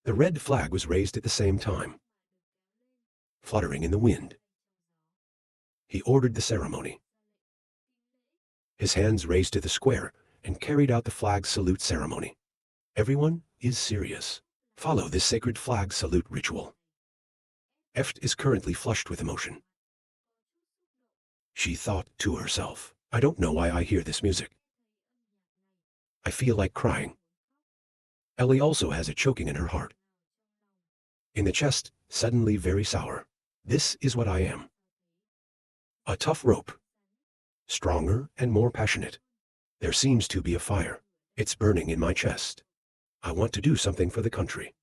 The red flag was raised at the same time, fluttering in the wind. He ordered the ceremony. His hands raised to the square and carried out the flag salute ceremony. Everyone is serious. Follow this sacred flag salute ritual. Eft is currently flushed with emotion. She thought to herself, I don't know why I hear this music. I feel like crying. Ellie also has a choking in her heart. In the chest, suddenly very sour. This is what I am. A tough rope. Stronger and more passionate. There seems to be a fire. It's burning in my chest. I want to do something for the country.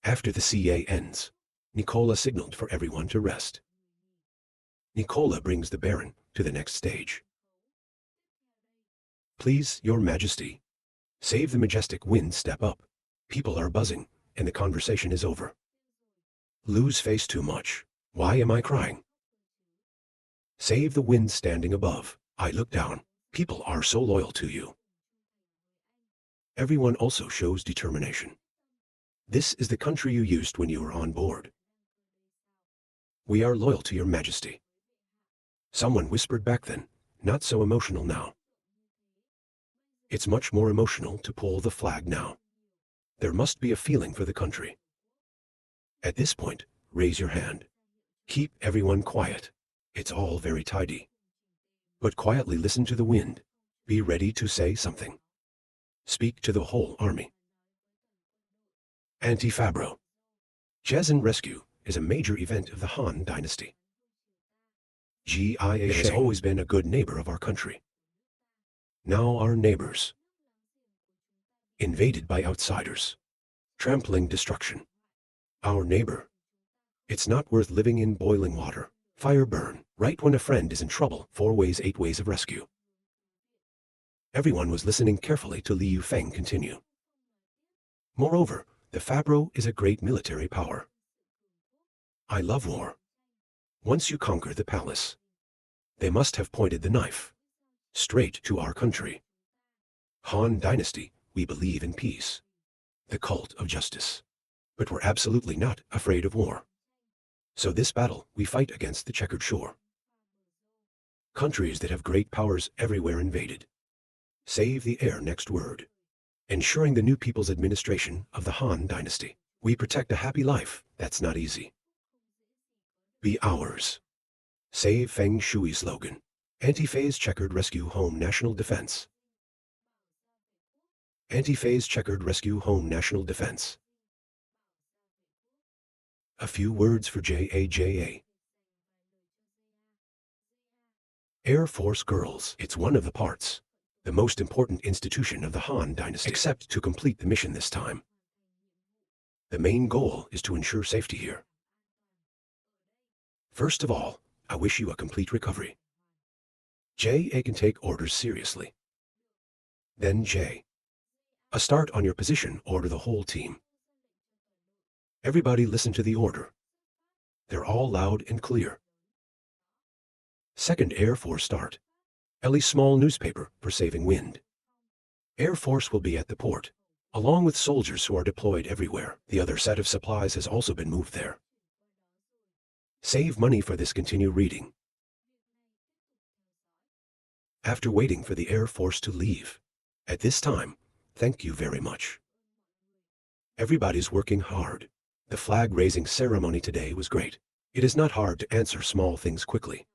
After the CA ends, Nicola signaled for everyone to rest. Nicola brings the Baron to the next stage. Please, Your Majesty, save the majestic wind, step up. People are buzzing, and the conversation is over. Lose face too much. Why am I crying? Save the wind standing above. I look down. People are so loyal to you. Everyone also shows determination. This is the country you used when you were on board. We are loyal to Your Majesty. Someone whispered back then, not so emotional now. It's much more emotional to pull the flag now. There must be a feeling for the country. At this point, raise your hand. Keep everyone quiet. It's all very tidy. But quietly listen to the wind. Be ready to say something. Speak to the whole army. Anti-Fabro. Jezin Rescue is a major event of the Han Dynasty. GIA has always been a good neighbor of our country. Now our neighbors. Invaded by outsiders. Trampling destruction. Our neighbor. It's not worth living in boiling water. Fire burn, right when a friend is in trouble. 4 ways, 8 ways of rescue. Everyone was listening carefully to Liu Feng continue. Moreover, the Fabro is a great military power. I love war. Once you conquer the palace, they must have pointed the knife straight to our country. Han Dynasty, we believe in peace, the cult of justice, but we're absolutely not afraid of war. So this battle, we fight against the checkered shore. Countries that have great powers everywhere invaded. Save the air, next word. Ensuring the new people's administration of the Han Dynasty. We protect a happy life, that's not easy. Be ours. Save Feng Shui slogan. Anti-phase checkered rescue home national defense. Anti-phase checkered rescue home national defense. A few words for JAJA. Air Force Girls. It's one of the parts. The most important institution of the Han Dynasty. Except to complete the mission this time. The main goal is to ensure safety here. First of all, I wish you a complete recovery. JA can take orders seriously. Then J. A start on your position, order the whole team. Everybody listen to the order. They're all loud and clear. Second Air Force start. Ellie's small newspaper for saving wind. Air Force will be at the port, along with soldiers who are deployed everywhere. The other set of supplies has also been moved there. Save money for this, continue reading. After waiting for the Air Force to leave, at this time, thank you very much. Everybody's working hard. The flag-raising ceremony today was great. It is not hard to answer small things quickly.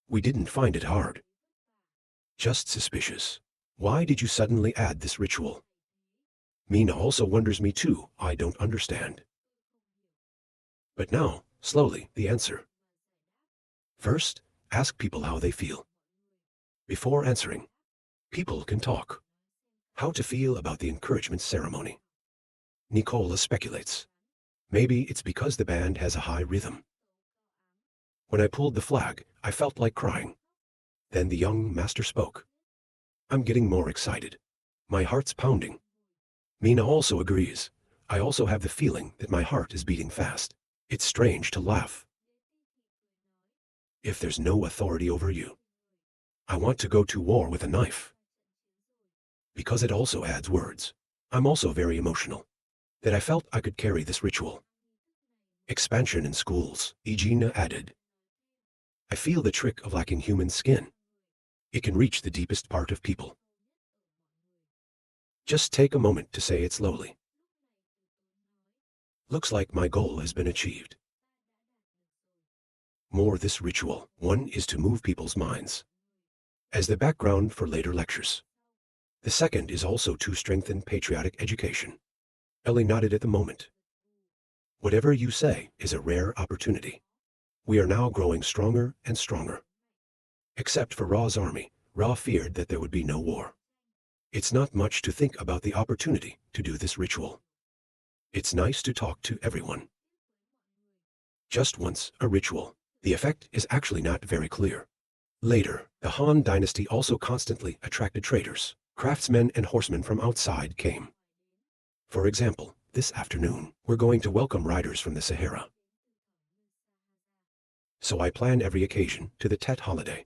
We didn't find it hard. Just suspicious. Why did you suddenly add this ritual? Mina also wonders me too, I don't understand. But now, slowly, the answer. First, ask people how they feel. Before answering, people can talk. How to feel about the encouragement ceremony. Nicola speculates. Maybe it's because the band has a high rhythm. When I pulled the flag, I felt like crying. Then the young master spoke. I'm getting more excited. My heart's pounding. Mina also agrees. I also have the feeling that my heart is beating fast. It's strange to laugh. If there's no authority over you, I want to go to war with a knife. Because it also adds words. I'm also very emotional, that I felt I could carry this ritual. Expansion in schools, Egina added. I feel the trick of lacking human skin. It can reach the deepest part of people. Just take a moment to say it slowly. Looks like my goal has been achieved. More this ritual. One is to move people's minds as the background for later lectures. The second is also to strengthen patriotic education. Ellie nodded at the moment. Whatever you say is a rare opportunity. We are now growing stronger and stronger. Except for Ra's army, Ra feared that there would be no war. It's not much to think about the opportunity to do this ritual. It's nice to talk to everyone. Just once, a ritual. The effect is actually not very clear. Later, the Han dynasty also constantly attracted traders. Craftsmen and horsemen from outside came. For example, this afternoon, we're going to welcome riders from the Sahara. So I plan every occasion to the Tet holiday.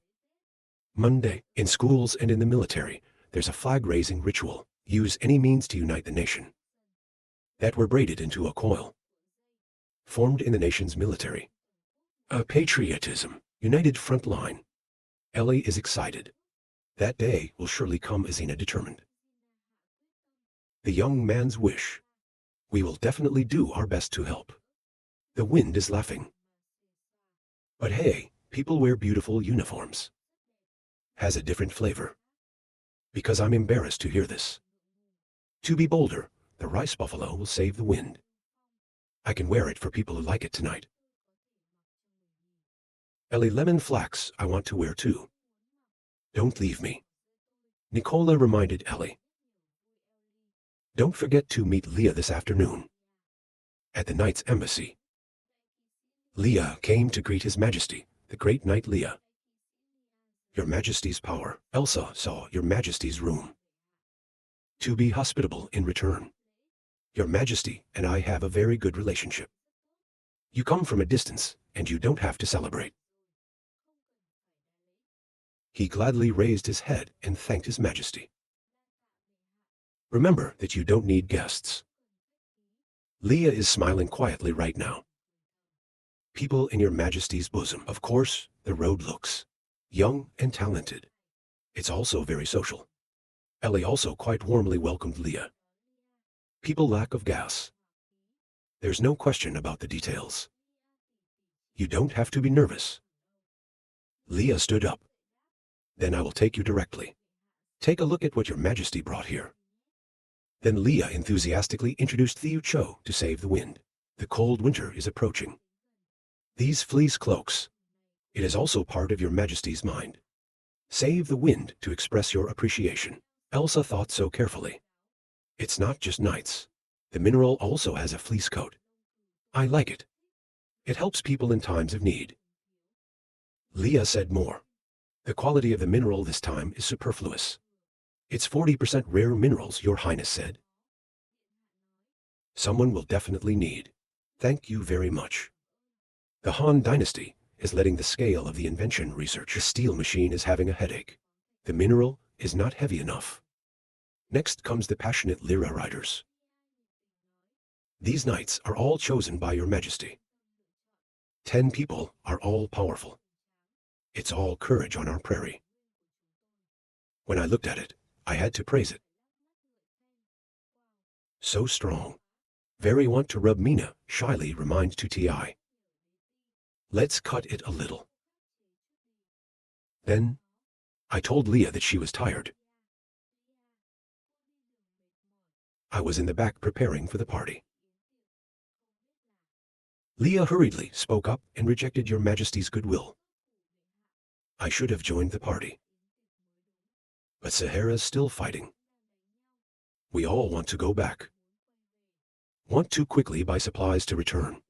Monday, in schools and in the military, there's a flag-raising ritual. Use any means to unite the nation. That were braided into a coil. Formed in the nation's military. A patriotism, united front line. Ellie is excited. That day will surely come, Azina determined. The young man's wish. We will definitely do our best to help. The wind is laughing. But hey, people wear beautiful uniforms. Has a different flavor. Because I'm embarrassed to hear this. To be bolder, the rice buffalo will save the wind. I can wear it for people who like it tonight. Ellie, lemon flax I want to wear too. Don't leave me. Nicola reminded Ellie. Don't forget to meet Leah this afternoon. At the knight's embassy. Leah came to greet His Majesty, the great knight Leah. Your Majesty's power. Elsa saw Your Majesty's room. To be hospitable in return. Your Majesty and I have a very good relationship. You come from a distance, and you don't have to celebrate. He gladly raised his head and thanked His Majesty. Remember that you don't need guests. Leah is smiling quietly right now. People in Your Majesty's bosom. Of course, the road looks young and talented. It's also very social. Ellie also quite warmly welcomed Leah. People lack of gas. There's no question about the details. You don't have to be nervous. Leah stood up. Then I will take you directly. Take a look at what Your Majesty brought here. Then Leah enthusiastically introduced Thiu Cho to save the wind. The cold winter is approaching. These fleece cloaks. It is also part of Your Majesty's mind. Save the wind to express your appreciation. Elsa thought so carefully. It's not just knights. The mineral also has a fleece coat. I like it. It helps people in times of need. Leah said more. The quality of the mineral this time is superfluous. It's 40% rare minerals, Your Highness said. Someone will definitely need. Thank you very much. The Han dynasty is letting the scale of the invention research. The steel machine is having a headache. The mineral is not heavy enough. Next comes the passionate Lyra riders. These knights are all chosen by Your Majesty. 10 people are all powerful. It's all courage on our prairie. When I looked at it, I had to praise it. So strong. Very want to rub Mina, shyly remind to Ti. Let's cut it a little. Then, I told Leah that she was tired. I was in the back preparing for the party. Leah hurriedly spoke up and rejected Your Majesty's goodwill. I should have joined the party. But Sahara's still fighting. We all want to go back. Want to quickly buy supplies to return.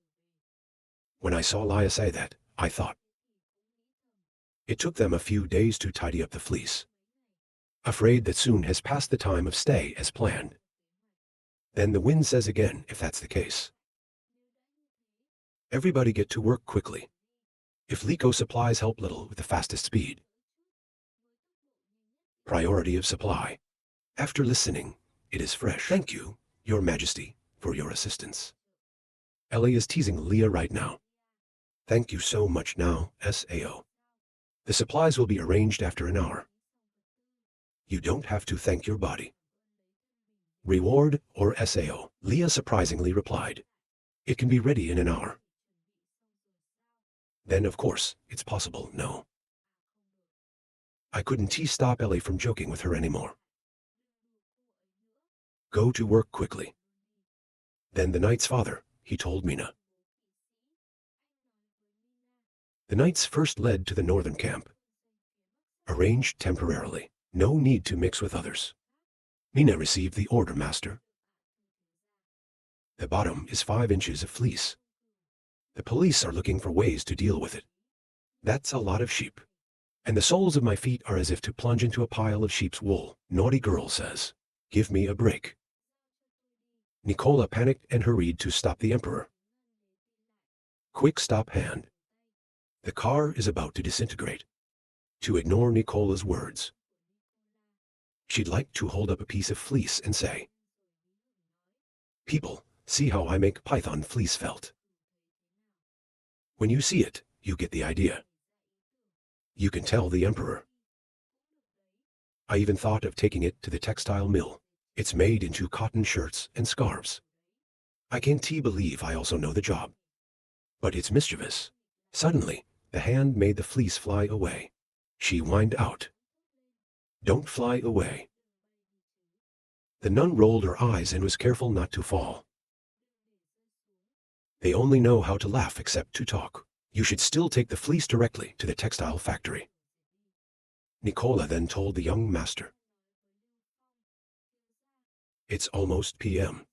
When I saw Leia say that, I thought. It took them a few days to tidy up the fleece. Afraid that soon has passed the time of stay as planned. Then the wind says again if that's the case. Everybody get to work quickly. If Liko supplies help little with the fastest speed. Priority of supply. After listening, It is fresh. Thank you, Your Majesty, for your assistance. Ellie is teasing Leah right now. Thank you so much now, SAO. The supplies will be arranged after an hour. You don't have to thank your body. Reward or SAO, Leah surprisingly replied. It can be ready in an hour. Then of course, it's possible, no. I couldn't stop Ellie from joking with her anymore. Go to work quickly. Then the knight's father, he told Mina. The knights first led to the northern camp. Arranged temporarily, no need to mix with others. Mina received the order, master. The bottom is 5 inches of fleece. The police are looking for ways to deal with it. That's a lot of sheep. And the soles of my feet are as if to plunge into a pile of sheep's wool. Naughty girl says, give me a break. Nicola panicked and hurried to stop the emperor. Quick stop hand. The car is about to disintegrate. To ignore Nicola's words. She'd like to hold up a piece of fleece and say, people, see how I make python fleece felt. When you see it, you get the idea. You can tell the emperor. I even thought of taking it to the textile mill. It's made into cotton shirts and scarves. I can't believe I also know the job. But it's mischievous. Suddenly, the hand made the fleece fly away. She whined out. Don't fly away. The nun rolled her eyes and was careful not to fall. They only know how to laugh except to talk. You should still take the fleece directly to the textile factory. Nicola then told the young master. It's almost PM.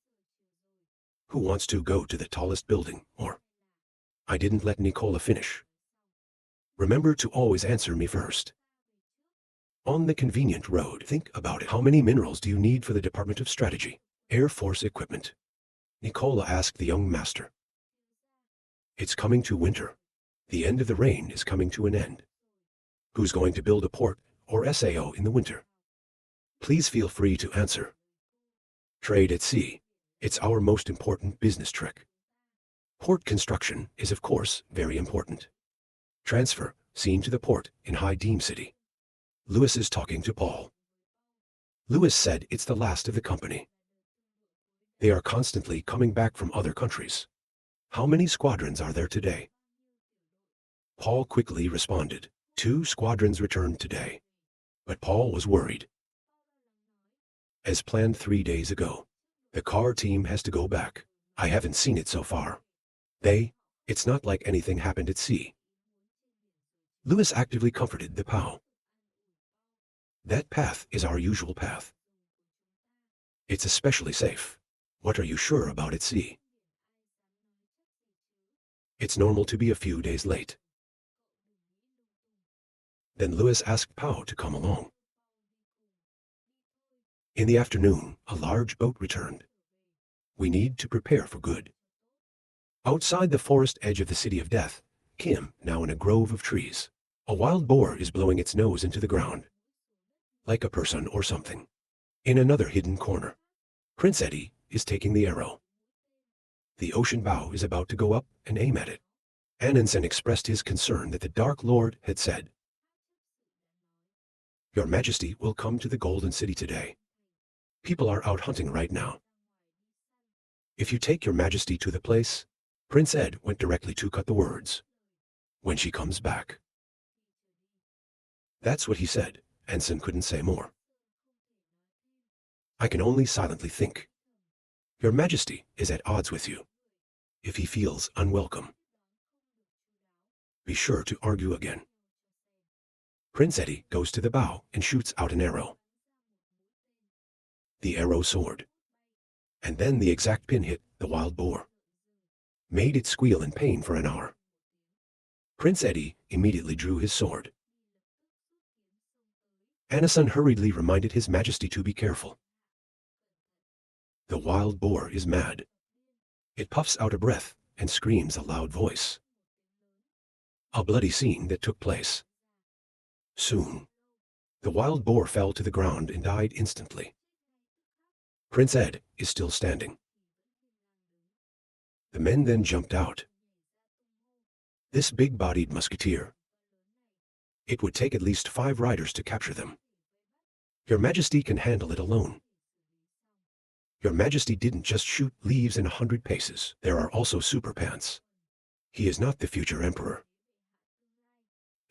Who wants to go to the tallest building, or? I didn't let Nicola finish. Remember to always answer me first. On the convenient road, think about it. How many minerals do you need for the Department of Strategy? Air Force equipment. Nicola asked the young master. It's coming to winter. The end of the rain is coming to an end. Who's going to build a port or SAO in the winter? Please feel free to answer. Trade at sea. It's our most important business trick. Port construction is of course very important. Transfer, seen to the port in High Deem City. Lewis is talking to Paul. Lewis said it's the last of the company. They are constantly coming back from other countries. How many squadrons are there today? Paul quickly responded. 2 squadrons returned today. But Paul was worried. As planned 3 days ago, the car team has to go back. I haven't seen it so far. It's not like anything happened at sea. Lewis actively comforted the POW. That path is our usual path. It's especially safe. What are you sure about at sea? It's normal to be a few days late. Then Lewis asked POW to come along. In the afternoon, a large boat returned. We need to prepare for good. Outside the forest edge of the City of Death, Kim, now in a grove of trees, a wild boar is blowing its nose into the ground. Like a person or something. In another hidden corner, Prince Eddie is taking the arrow. The ocean bow is about to go up and aim at it. Anansen expressed his concern that the Dark Lord had said, Your Majesty will come to the Golden City today. People are out hunting right now. If you take Your Majesty to the place, Prince Ed went directly to cut the words. When she comes back. That's what he said. Anson couldn't say more. I can only silently think. Your Majesty is at odds with you. If he feels unwelcome, be sure to argue again. Prince Eddie goes to the bow and shoots out an arrow. The arrow soared. And then the exact pin hit the wild boar. Made it squeal in pain for an hour. Prince Eddie immediately drew his sword. Anason hurriedly reminded His Majesty to be careful. The wild boar is mad. It puffs out a breath and screams a loud voice. A bloody scene that took place. Soon, the wild boar fell to the ground and died instantly. Prince Ed is still standing. The men then jumped out. This big-bodied musketeer. It would take at least 5 riders to capture them. Your Majesty can handle it alone. Your Majesty didn't just shoot leaves in 100 paces. There are also super pants. He is not the future emperor.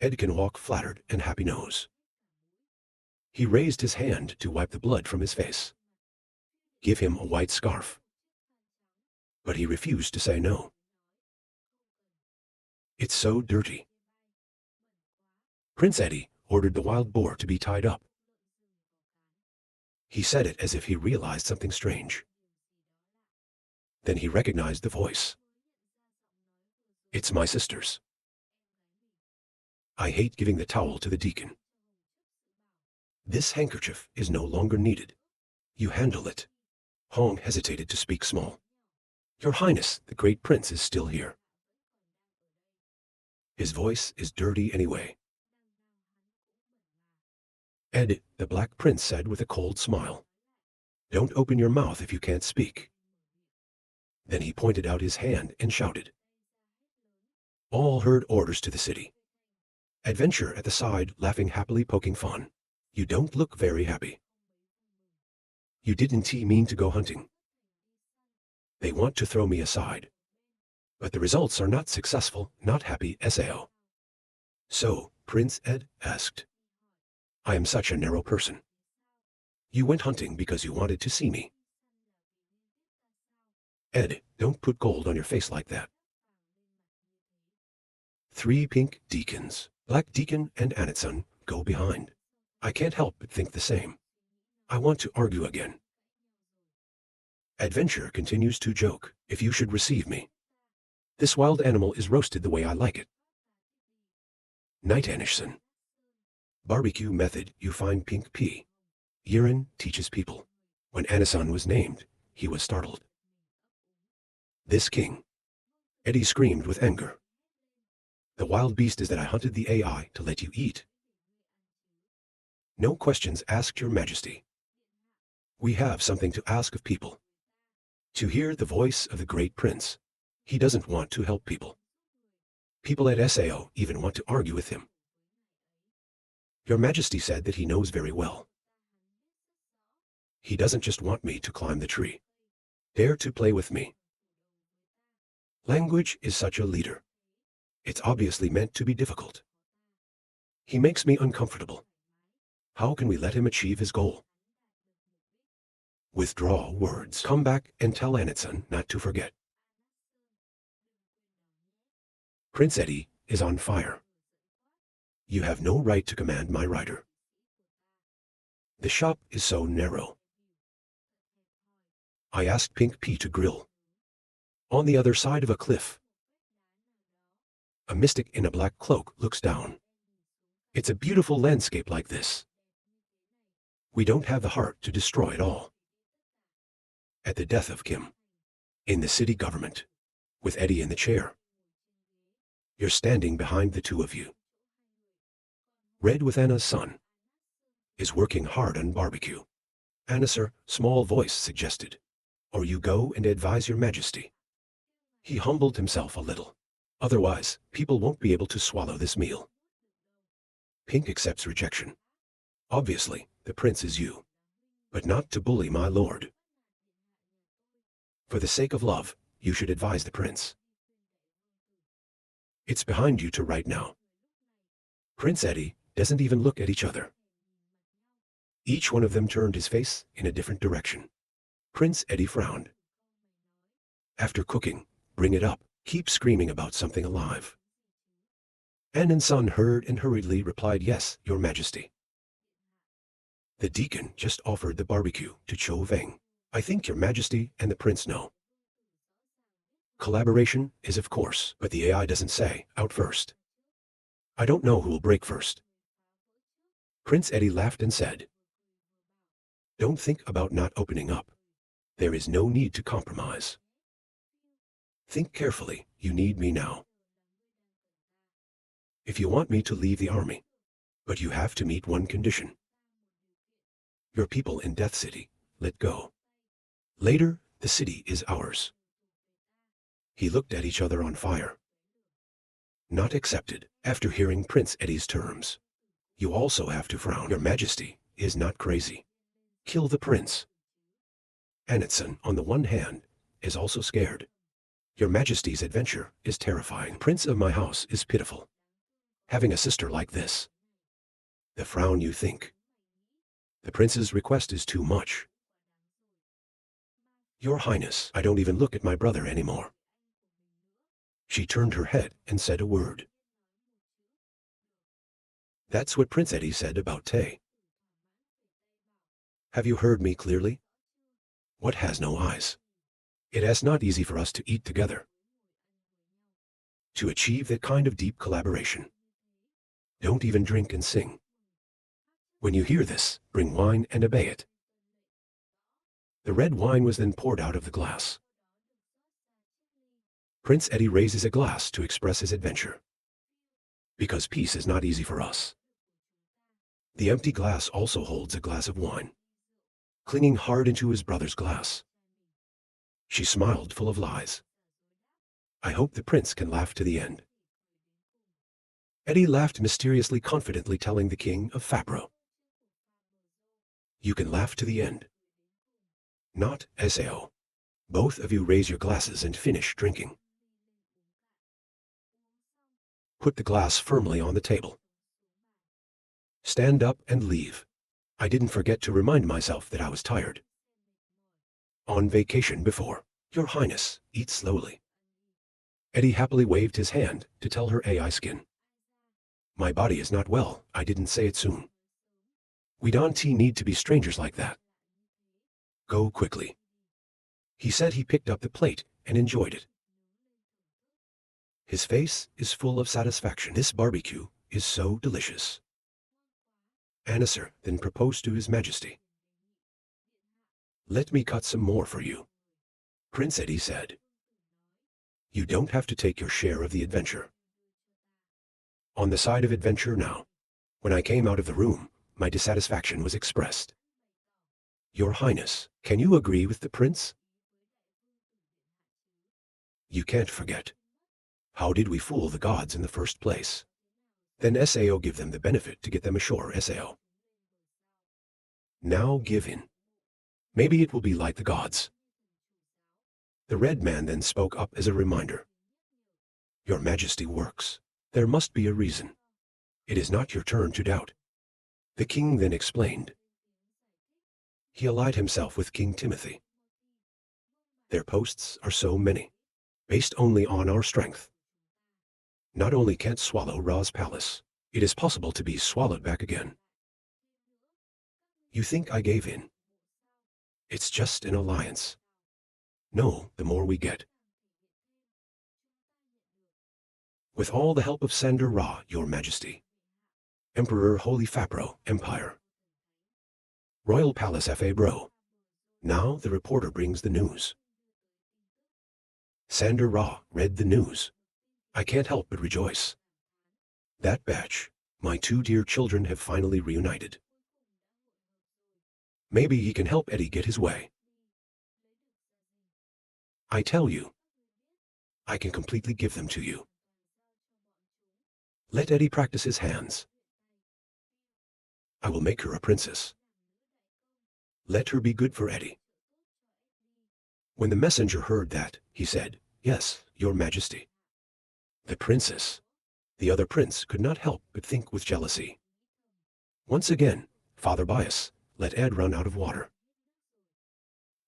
Ed can walk flattered and happy nose. He raised his hand to wipe the blood from his face. Give him a white scarf. But he refused to say no. It's so dirty. Prince Eddie ordered the wild boar to be tied up. He said it as if he realized something strange. Then he recognized the voice. It's my sister's. I hate giving the towel to the deacon. This handkerchief is no longer needed. You handle it. Hong hesitated to speak small. Your Highness, the great prince is still here. His voice is dirty anyway. Ed, the Black Prince said with a cold smile. Don't open your mouth if you can't speak. Then he pointed out his hand and shouted. All heard orders to the city. Adventure at the side, laughing happily, poking fun. You don't look very happy. You didn't mean to go hunting. They want to throw me aside. But the results are not successful, not happy, Sao. So, Prince Ed asked. I am such a narrow person. You went hunting because you wanted to see me. Ed, don't put gold on your face like that. 3 pink deacons, Black Deacon and Anitsun, go behind. I can't help but think the same. I want to argue again. Adventure continues to joke, if you should receive me. This wild animal is roasted the way I like it. Knight Anishson. Barbecue method, you find pink pea. Yiren teaches people. When Anison was named, he was startled. This king. Eddie screamed with anger. The wild beast is that I hunted the AI to let you eat. No questions asked, Your Majesty. We have something to ask of people. To hear the voice of the great prince. He doesn't want to help people. People at Sao even want to argue with him. Your Majesty said that he knows very well. He doesn't just want me to climb the tree. Dare to play with me. Language is such a leader. It's obviously meant to be difficult. He makes me uncomfortable. How can we let him achieve his goal? Withdraw words. Come back and tell Anitsun not to forget. Prince Eddie is on fire. You have no right to command my rider. The shop is so narrow. I asked Pink Pea to grill. On the other side of a cliff. A mystic in a black cloak looks down. It's a beautiful landscape like this. We don't have the heart to destroy it all. At the death of Kim. In the city government. With Eddie in the chair. You're standing behind the 2 of you. Red with Anna's son. Is working hard on barbecue. Anna, sir, small voice suggested. Or you go and advise your Majesty. He humbled himself a little. Otherwise, people won't be able to swallow this meal. Pink accepts rejection. Obviously, the prince is you. But not to bully my lord. For the sake of love, you should advise the prince. It's behind you to right now. Prince Eddie doesn't even look at each other. Each one of them turned his face in a different direction. Prince Eddie frowned. After cooking, bring it up. Keep screaming about something alive. An and Son heard and hurriedly replied, yes, Your Majesty. The deacon just offered the barbecue to Cho Veng. I think Your Majesty and the prince know. Collaboration is of course, but the AI doesn't say, out first. I don't know who will break first. Prince Eddie laughed and said, don't think about not opening up. There is no need to compromise. Think carefully, you need me now. If you want me to leave the army, but you have to meet one condition. Your people in Death City, let go. Later, the city is ours. He looked at each other on fire. Not accepted. After hearing Prince Eddie's terms, you also have to frown. Your Majesty is not crazy. Kill the prince. Anetson, on the one hand, is also scared. Your Majesty's adventure is terrifying. Prince of my house is pitiful. Having a sister like this. The frown you think. The prince's request is too much. Your Highness, I don't even look at my brother anymore. She turned her head and said a word. That's what Prince Eddie said about Tay. Have you heard me clearly? What has no eyes? It is not easy for us to eat together. To achieve that kind of deep collaboration. Don't even drink and sing. When you hear this, bring wine and obey it. The red wine was then poured out of the glass. Prince Eddie raises a glass to express his adventure. Because peace is not easy for us. The empty glass also holds a glass of wine, clinging hard into his brother's glass. She smiled, full of lies. I hope the prince can laugh to the end. Eddie laughed mysteriously, confidently, telling the king of Fabro. You can laugh to the end. Not Sao. Both of you raise your glasses and finish drinking. Put the glass firmly on the table. Stand up and leave. I didn't forget to remind myself that I was tired. On vacation before. Your Highness, eat slowly. Eddie happily waved his hand to tell her AI skin. My body is not well, I didn't say it soon. We don't need to be strangers like that. Go quickly. He said. He picked up the plate and enjoyed it. His face is full of satisfaction. This barbecue is so delicious. Anasir then proposed to His Majesty. Let me cut some more for you. Prince Eddie said. You don't have to take your share of the adventure. On the side of adventure now. When I came out of the room, my dissatisfaction was expressed. Your Highness, can you agree with the prince? You can't forget. How did we fool the gods in the first place? Then Sao give them the benefit to get them ashore. Sao. Now give in. Maybe it will be like the gods. The red man then spoke up as a reminder. Your Majesty works. There must be a reason. It is not your turn to doubt. The king then explained. He allied himself with King Timothy. Their posts are so many, based only on our strength. Not only can't swallow Ra's palace, it is possible to be swallowed back again. You think I gave in? It's just an alliance. No, the more we get. With all the help of Sander Ra, Your Majesty. Emperor Holy Fapro, Empire. Royal Palace Fa Bro. Now the reporter brings the news. Sander Ra read the news. I can't help but rejoice. That batch, my two dear children have finally reunited. Maybe he can help Eddie get his way. I tell you, I can completely give them to you. Let Eddie practice his hands. I will make her a princess. Let her be good for Eddie. When the messenger heard that, he said, Yes, Your Majesty. The princess. The other prince could not help but think with jealousy. Once again, Father Bias, let Ed run out of water.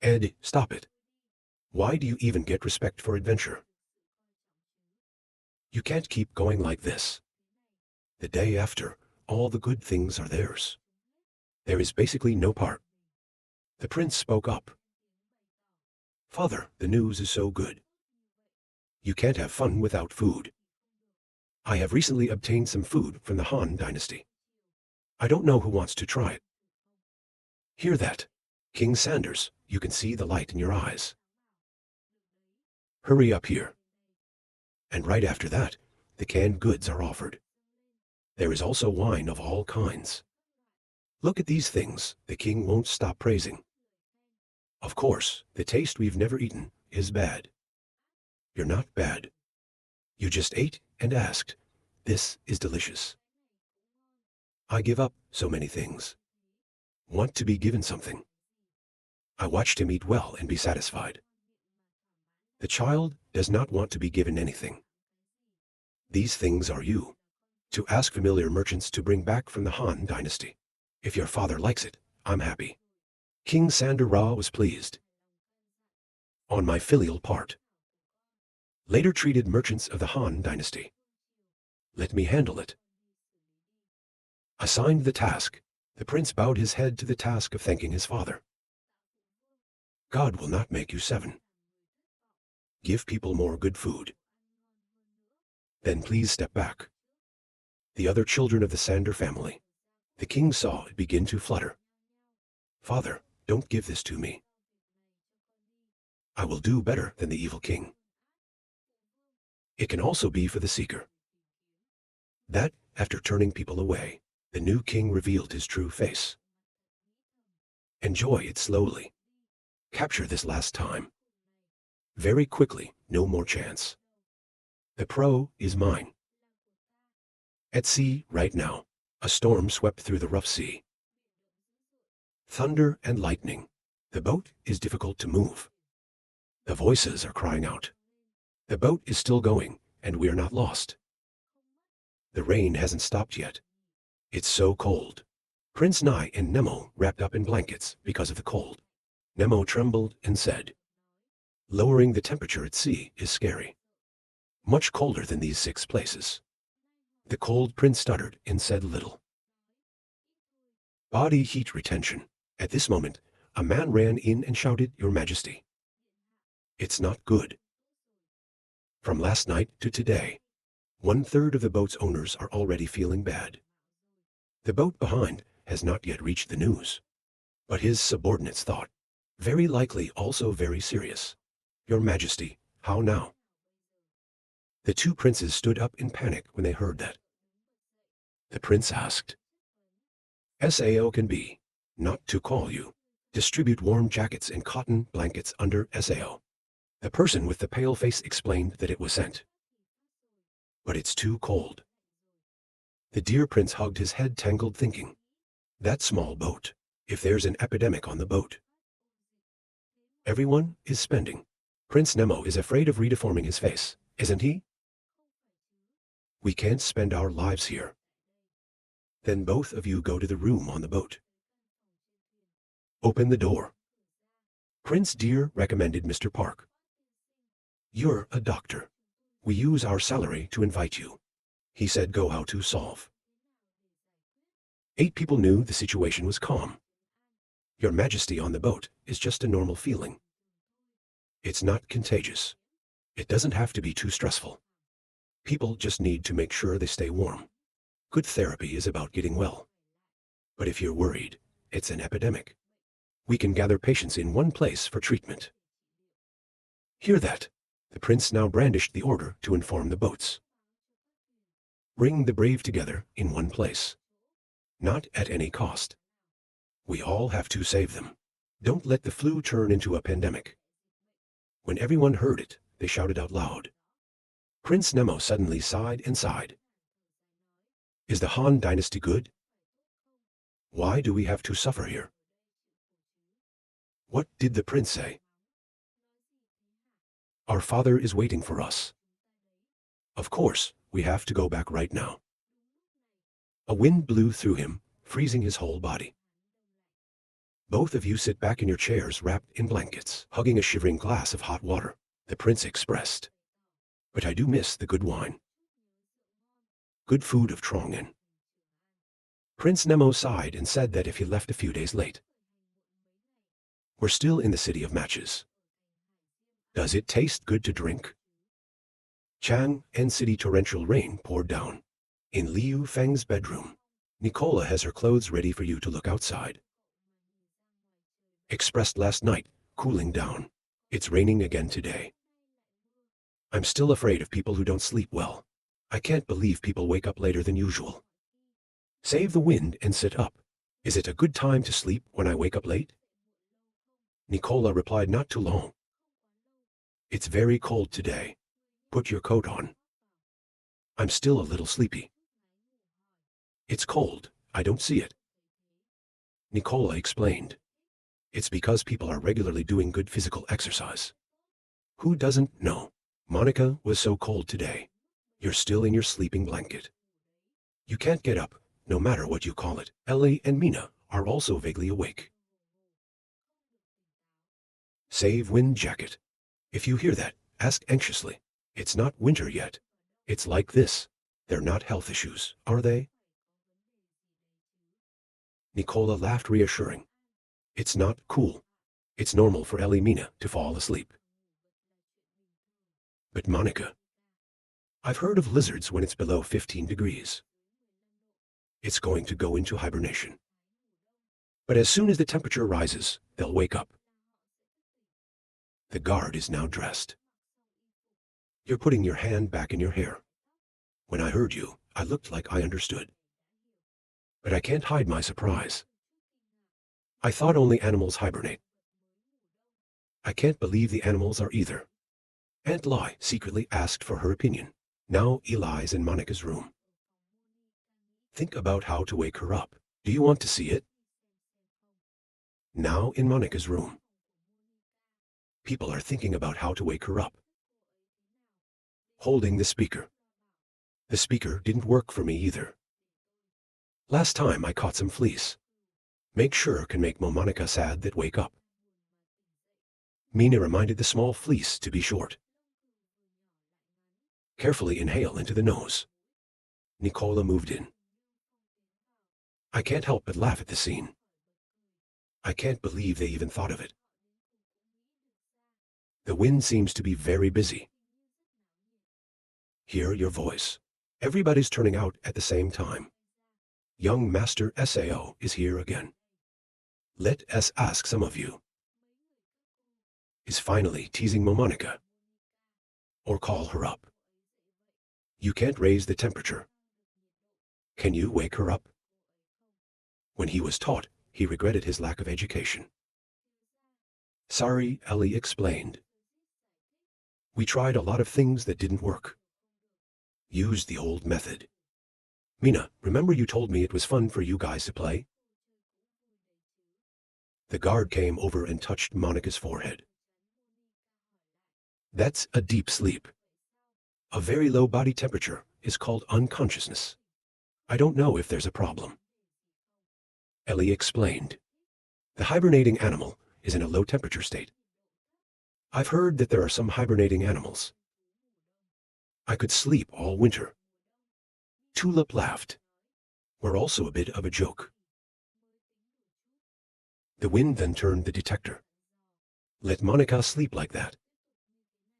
Ed, stop it. Why do you even get respect for adventure? You can't keep going like this. The day after, all the good things are theirs. There is basically no part. The prince spoke up. Father, the news is so good. You can't have fun without food. I have recently obtained some food from the Han dynasty. I don't know who wants to try it. Hear that? King Sanders, you can see the light in your eyes. Hurry up here. And right after that, the canned goods are offered. There is also wine of all kinds. Look at these things, the king won't stop praising. Of course, the taste we've never eaten is bad. You're not bad. You just ate and asked, "This is delicious." I give up so many things. Want to be given something. I watched him eat well and be satisfied. The child does not want to be given anything. These things are you. To ask familiar merchants to bring back from the Han dynasty. If your father likes it, I'm happy. King Sander Ra was pleased. On my filial part. Later treated merchants of the Han dynasty. Let me handle it. Assigned the task, the prince bowed his head to the task of thanking his father. God will not make you 7. Give people more good food. Then please step back. The other children of the Sander family. The king saw it begin to flutter. Father, don't give this to me. I will do better than the evil king. It can also be for the seeker. That, after turning people away, the new king revealed his true face. Enjoy it slowly. Capture this last time. Very quickly, no more chance. The pro is mine. At sea, right now, a storm swept through the rough sea. Thunder and lightning. The boat is difficult to move. The voices are crying out. The boat is still going, and we're not lost. The rain hasn't stopped yet. It's so cold. Prince Nai and Nemo wrapped up in blankets because of the cold. Nemo trembled and said, "Lowering the temperature at sea is scary. Much colder than these 6 places." The cold prince stuttered and said little. Body heat retention. At this moment, a man ran in and shouted, "Your Majesty. It's not good. From last night to today, 1/3 of the boat's owners are already feeling bad. The boat behind has not yet reached the news. But his subordinates thought, very likely also very serious. Your Majesty, how now?" The 2 princes stood up in panic when they heard that. The prince asked, "Sao can be, not to call you. Distribute warm jackets and cotton blankets under Sao." The person with the pale face explained that it was sent. But it's too cold. The dear prince hugged his head, tangled, thinking, that small boat, if there's an epidemic on the boat. Everyone is spending. Prince Nemo is afraid of redeforming his face, isn't he? We can't spend our lives here. Then both of you go to the room on the boat. Open the door. Prince Deer recommended Mr. Park. You're a doctor. We use our salary to invite you. He said go how to solve. 8 people knew the situation was calm. Your Majesty on the boat is just a normal feeling. It's not contagious. It doesn't have to be too stressful. People just need to make sure they stay warm. Good therapy is about getting well. But if you're worried, it's an epidemic. We can gather patients in one place for treatment. Hear that? The prince now brandished the order to inform the boats. Bring the brave together in one place. Not at any cost. We all have to save them. Don't let the flu turn into a pandemic. When everyone heard it, they shouted out loud. Prince Nemo suddenly sighed and sighed. Is the Han dynasty good? Why do we have to suffer here? What did the prince say? Our father is waiting for us. Of course, we have to go back right now. A wind blew through him, freezing his whole body. Both of you sit back in your chairs wrapped in blankets, hugging a shivering glass of hot water, the prince expressed. But I do miss the good wine. Good food of Trongen. Prince Nemo sighed and said that if he left a few days late. We're still in the city of matches. Does it taste good to drink? Chang and city torrential rain poured down. In Liu Feng's bedroom, Nicola has her clothes ready for you to look outside. Expressed last night, cooling down. It's raining again today. I'm still afraid of people who don't sleep well. I can't believe people wake up later than usual. Save the wind and sit up. Is it a good time to sleep when I wake up late? Nicola replied, not too long. It's very cold today. Put your coat on. I'm still a little sleepy. It's cold, I don't see it. Nicola explained. It's because people are regularly doing good physical exercise. Who doesn't know? Monica was so cold today. You're still in your sleeping blanket. You can't get up, no matter what you call it. Ellie and Mina are also vaguely awake. Save wind jacket. If you hear that, ask anxiously. It's not winter yet. It's like this. They're not health issues, are they? Nicola laughed, reassuring. It's not cool. It's normal for Ellie Mina to fall asleep. But Monica, I've heard of lizards when it's below 15 degrees. It's going to go into hibernation. But as soon as the temperature rises, they'll wake up. The guard is now dressed. You're putting your hand back in your hair. When I heard you, I looked like I understood. But I can't hide my surprise. I thought only animals hibernate. I can't believe the animals are either. Aunt Lai secretly asked for her opinion. Now Eli's in Monica's room. Think about how to wake her up. Do you want to see it? Now in Monica's room. People are thinking about how to wake her up. Holding the speaker. The speaker didn't work for me either. Last time I caught some fleas. Make sure can make Monica sad that wake up. Mina reminded the small fleece to be short. Carefully inhale into the nose. Nicola moved in. I can't help but laugh at the scene. I can't believe they even thought of it. The wind seems to be very busy. Hear your voice. Everybody's turning out at the same time. Young Master Sao is here again. Let us ask some of you. Is finally teasing Monica. Or call her up. You can't raise the temperature. Can you wake her up? When he was taught, he regretted his lack of education. Sorry, Ellie explained. We tried a lot of things that didn't work. Used the old method. Mina, remember you told me it was fun for you guys to play? The guard came over and touched Monica's forehead. That's a deep sleep. A very low body temperature is called unconsciousness. I don't know if there's a problem. Ellie explained. The hibernating animal is in a low temperature state. I've heard that there are some hibernating animals. I could sleep all winter. Tulip laughed. We're also a bit of a joke. The wind then turned the detector. Let Monica sleep like that.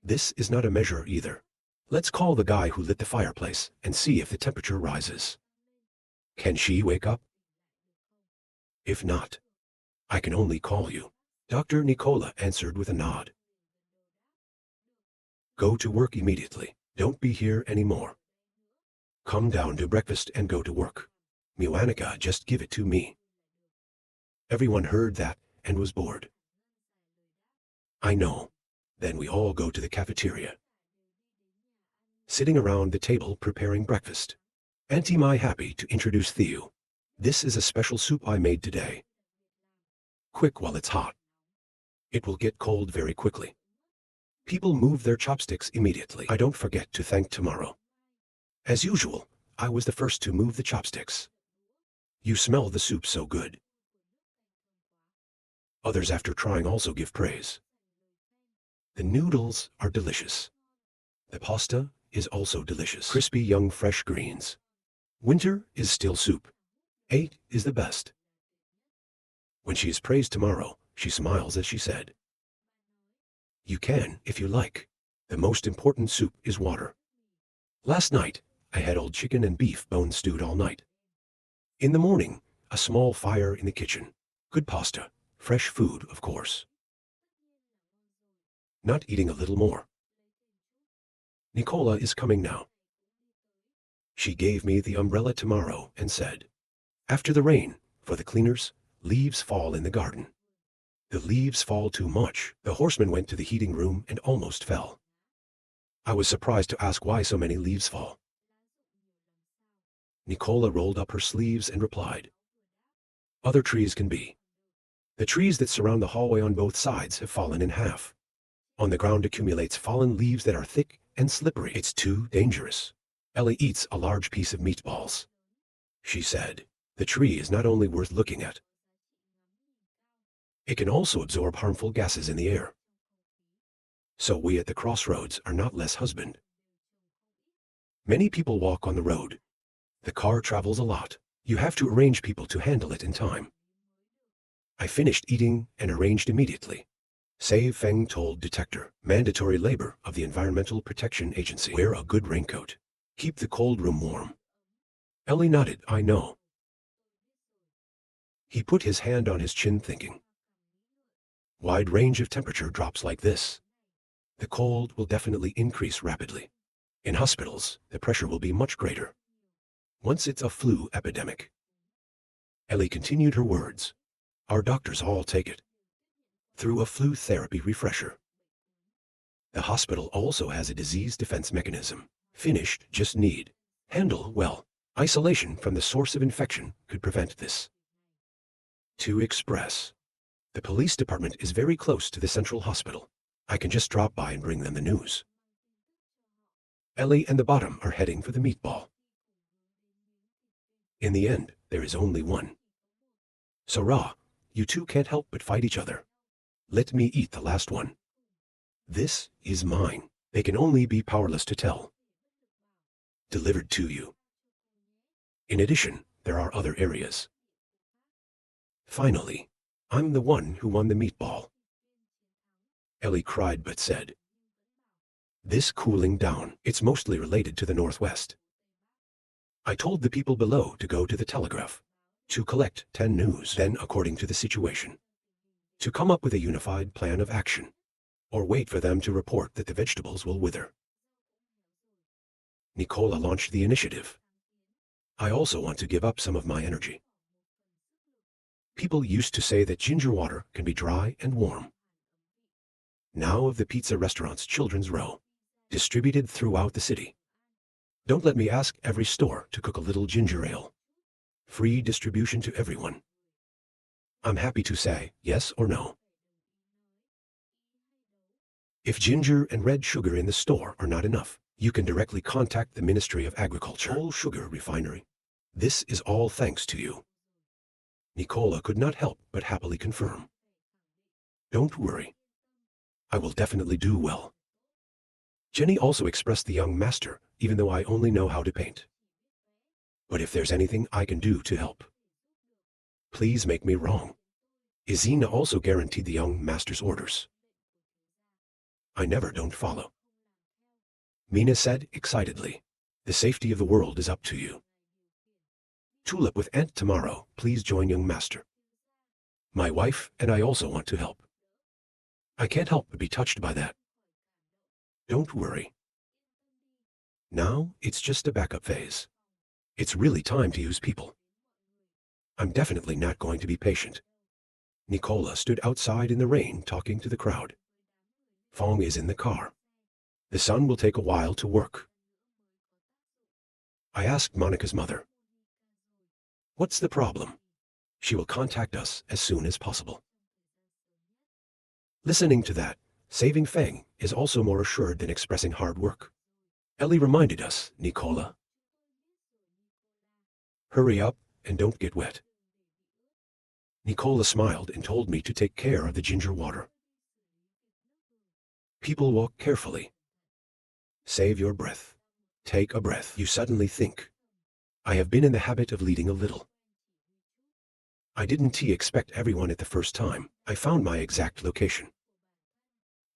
This is not a measure either. Let's call the guy who lit the fireplace and see if the temperature rises. Can she wake up? If not, I can only call you. Dr. Nicola answered with a nod. Go to work immediately. Don't be here anymore. Come down to breakfast and go to work. Miwanika, just give it to me. Everyone heard that and was bored. I know. Then we all go to the cafeteria. Sitting around the table preparing breakfast. Auntie Mai happy to introduce Theo. This is a special soup I made today. Quick while it's hot. It will get cold very quickly. People move their chopsticks immediately. I don't forget to thank tomorrow. As usual, I was the first to move the chopsticks. You smell the soup so good. Others after trying also give praise. The noodles are delicious. The pasta is also delicious. Crispy young fresh greens. Winter is still soup. 8 is the best. When she is praised tomorrow, she smiles as she said. You can, if you like. The most important soup is water. Last night, I had old chicken and beef bone stewed all night. In the morning, a small fire in the kitchen. Good pasta. Fresh food, of course. Not eating a little more. Nicola is coming now. She gave me the umbrella tomorrow and said, after the rain, for the cleaners, leaves fall in the garden. The leaves fall too much. The horseman went to the heating room and almost fell. I was surprised to ask why so many leaves fall. Nicola rolled up her sleeves and replied, "Other trees can be. The trees that surround the hallway on both sides have fallen in half. On the ground accumulates fallen leaves that are thick and slippery. It's too dangerous." Ellie eats a large piece of meatballs. She said, "The tree is not only worth looking at, it can also absorb harmful gases in the air. So we at the crossroads are not less husband. Many people walk on the road. The car travels a lot. You have to arrange people to handle it in time." I finished eating and arranged immediately. Save Feng told detector, mandatory labor of the Environmental Protection Agency. Wear a good raincoat. Keep the cold room warm. Ellie nodded, "I know." He put his hand on his chin thinking. Wide range of temperature drops like this. The cold will definitely increase rapidly. In hospitals, the pressure will be much greater. Once it's a flu epidemic. Ellie continued her words. Our doctors all take it. Through a flu therapy refresher. The hospital also has a disease defense mechanism. Finished, just need. Handle well. Isolation from the source of infection could prevent this. To express. The police department is very close to the central hospital. I can just drop by and bring them the news. Ellie and the bottom are heading for the meatball. In the end, there is only one. So Ra, you two can't help but fight each other. Let me eat the last one. This is mine. They can only be powerless to tell. Delivered to you. In addition, there are other areas. Finally, I'm the one who won the meatball. Ellie cried but said, "This cooling down, it's mostly related to the Northwest. I told the people below to go to the telegraph, to collect 10 news, then according to the situation, to come up with a unified plan of action, or wait for them to report that the vegetables will wither." Nicola launched the initiative. I also want to give up some of my energy. People used to say that ginger water can be dry and warm. Now of the pizza restaurant's children's row, distributed throughout the city. Don't let me ask every store to cook a little ginger ale. Free distribution to everyone. I'm happy to say yes or no. If ginger and red sugar in the store are not enough, you can directly contact the Ministry of Agriculture. Whole sugar refinery. This is all thanks to you. Nicola could not help but happily confirm. Don't worry. I will definitely do well. Jenny also expressed the young master, even though I only know how to paint. But if there's anything I can do to help, please make me wrong. Izina also guaranteed the young master's orders. I never don't follow. Mina said excitedly, "The safety of the world is up to you. Tulip with Aunt tomorrow, please join young master. My wife and I also want to help. I can't help but be touched by that. Don't worry. Now it's just a backup phase. It's really time to use people. I'm definitely not going to be patient." Nicola stood outside in the rain talking to the crowd. Fong is in the car. The sun will take a while to work. I asked Monica's mother. What's the problem? She will contact us as soon as possible. Listening to that, saving Feng is also more assured than expressing hard work. Ellie reminded us, Nicola. Hurry up and don't get wet. Nicola smiled and told me to take care of the ginger water. People walk carefully. Save your breath. Take a breath. You suddenly think. I have been in the habit of leading a little. I didn't expect everyone at the first time. I found my exact location.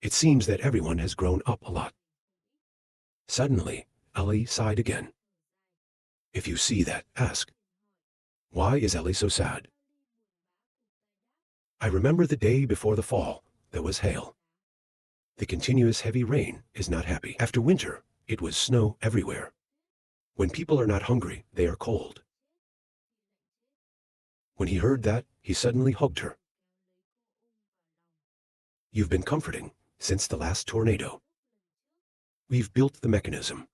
It seems that everyone has grown up a lot. Suddenly, Ellie sighed again. If you see that, ask. Why is Ellie so sad? I remember the day before the fall, there was hail. The continuous heavy rain is not happy. After winter, it was snow everywhere. When people are not hungry, they are cold. When he heard that, he suddenly hugged her. You've been comforting since the last tornado. We've built the mechanism.